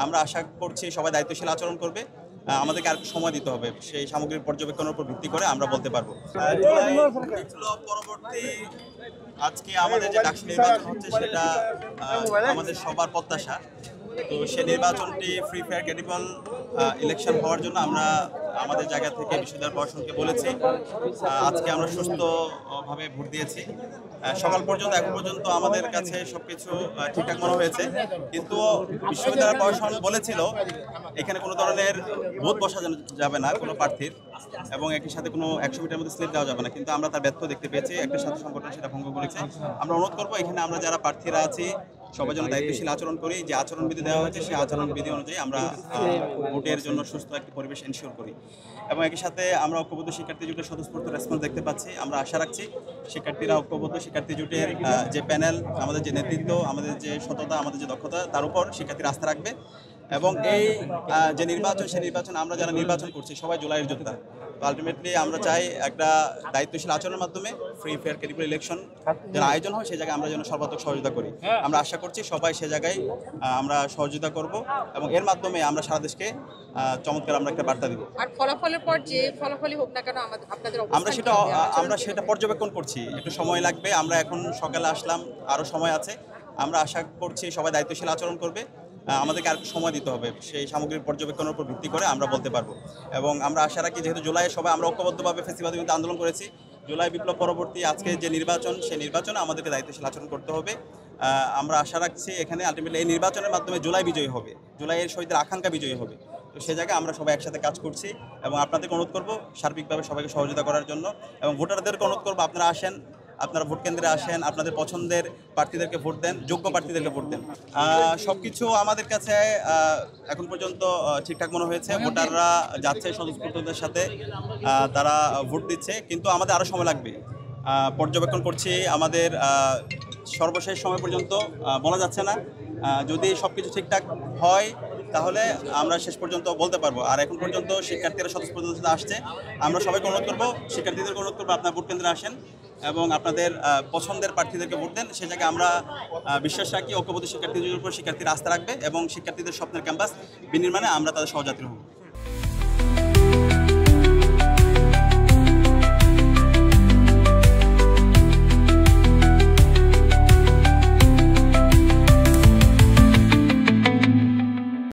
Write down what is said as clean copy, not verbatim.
আমরা আশা করছি সবাই দায়িত্বশীল আচরণ করবে। আমাদেরকে আরেকটু সময় দিতে হবে। সেই সামগ্রিক পর্যবেক্ষণের উপর ভিত্তি করে আমরা বলতে পারবো। জুলাই বিপ্লব পরবর্তী আজকে আমাদের যে ডাকসু নির্বাচন হচ্ছে সেটা আমাদের সবার প্রত্যাশা। তো সেই নির্বাচনটি ফ্রি ফেয়ার ক্রেডিবল ইলেকশন হওয়ার জন্য আমরা আমাদের জায়গা থেকে বিশ্ববিদ্যালয় প্রশাসনকে বলেছি। আজকে আমরা সুস্থভাবে ভোট দিয়েছি। সকাল পর্যন্ত এখন পর্যন্ত আমাদের কাছে সবকিছু ঠিকঠাক মনে হয়েছে, কিন্তু বিশ্ববিদ্যালয় প্রশাসন বলেছিল এখানে কোনো ধরনের ভোট বসা যাবে না কোনো প্রার্থীর, এবং একই সাথে কোনো 100 মিটার মধ্যে স্লিপ দেওয়া যাবে না, কিন্তু আমরা তার ব্যর্থ দেখতে পেয়েছি। একটা ছাত্র সংগঠন সেটা ভঙ্গ করেছে। আমরা অনুরোধ করবো এখানে আমরা যারা প্রার্থীরা আছি সবাই যেন দায়িত্বশীল আচরণ করি। যে আচরণবিধি দেওয়া হয়েছে সেই আচরণবিধি অনুযায়ী আমরা ভোটের জন্য সুস্থ একটি পরিবেশ এনশিওর করি। এবং একই সাথে আমরা ঐক্যবদ্ধ শিক্ষার্থী জোটের স্বতঃস্ফূর্ত রেসপন্স দেখতে পাচ্ছি। আমরা আশা রাখছি শিক্ষার্থীরা ঐক্যবদ্ধ শিক্ষার্থী জোটের যে প্যানেল, আমাদের যে নেতৃত্ব, আমাদের যে সততা, আমাদের যে দক্ষতা, তার উপর শিক্ষার্থীরা আস্থা রাখবে। এবং এই যে নির্বাচন, সেই নির্বাচন আমরা যারা নির্বাচন করছি সবাই জুলাইয়ের যোদ্ধা। তো আলটিমেটলি আমরা চাই একটা দায়িত্বশীল আচরণের মাধ্যমে ফ্রি ফেয়ার ক্রেডিবল ইলেকশন যেন আয়োজন হয়, সেই জায়গায় আমরা যেন সর্বাত্মক সহযোগিতা করি। আমরা আশা করছি সবাই সে জায়গায় আমরা সহযোগিতা করব, এবং এর মাধ্যমে আমরা সারা দেশকে চমৎকার আমরা একটা বার্তা দিব। আর ফলাফলের পর যে ফলাফলই হোক না কেন আপনাদের আমরা সেটা পর্যবেক্ষণ করছি, একটু সময় লাগবে। আমরা এখন সকালে আসলাম, আরও সময় আছে। আমরা আশা করছি সবাই দায়িত্বশীল আচরণ করবে। আমাদেরকে আরেকটু সময় দিতে হবে। সেই সামগ্রিক পর্যবেক্ষণের উপর ভিত্তি করে আমরা বলতে পারবো। এবং আমরা আশা রাখি যেহেতু জুলাইয়ে সবাই আমরা ঐক্যবদ্ধভাবে ফেসিবাদ বিরুদ্ধে আন্দোলন করেছি, জুলাই বিপ্লব পরবর্তী আজকে যে নির্বাচন, সেই নির্বাচনে আমাদেরকে দায়িত্বশীল আচরণ করতে হবে। আমরা আশা রাখছি এখানে আলটিমেটলি এই নির্বাচনের মাধ্যমে জুলাই বিজয়ী হবে, জুলাইয়ের শহীদের আকাঙ্ক্ষা বিজয়ী হবে। তো সে জায়গায় আমরা সবাই একসাথে কাজ করছি, এবং আপনাদেরকে অনুরোধ করবো সার্বিকভাবে সবাইকে সহযোগিতা করার জন্য। এবং ভোটারদেরকে অনুরোধ করবো আপনারা আসেন, আপনারা ভোট কেন্দ্রে আসেন, আপনাদের পছন্দের প্রার্থীদেরকে ভোট দেন, যোগ্য প্রার্থীদেরকে ভোট দেন। সব কিছু আমাদের কাছে এখন পর্যন্ত ঠিকঠাক মনে হয়েছে। ভোটাররা যাচ্ছে স্বতঃস্ফূর্তদের সাথে, তারা ভোট দিচ্ছে, কিন্তু আমাদের আরও সময় লাগবে। পর্যবেক্ষণ করছি, আমাদের সর্বশেষ সময় পর্যন্ত বলা যাচ্ছে না। যদি সব কিছু ঠিকঠাক হয় তাহলে আমরা শেষ পর্যন্ত বলতে পারবো। আর এখন পর্যন্ত শিক্ষার্থীরা স্বতঃস্ফূর্তদের সাথে আসছে। আমরা সবাইকে অনুরোধ করবো, শিক্ষার্থীদেরকে অনুরোধ করবো আপনার ভোট কেন্দ্রে আসেন এবং আপনাদের পছন্দের প্রার্থীদেরকে ভোট দেন। সে জায়গায় আমরা বিশ্বাস রাখি ঐক্যবদ্ধ শিক্ষার্থীদের উপর শিক্ষার্থীরা আস্থা রাখবে, এবং শিক্ষার্থীদের স্বপ্নের ক্যাম্পাস বিনির্মাণে আমরা তাদের সহযাত্রী হব।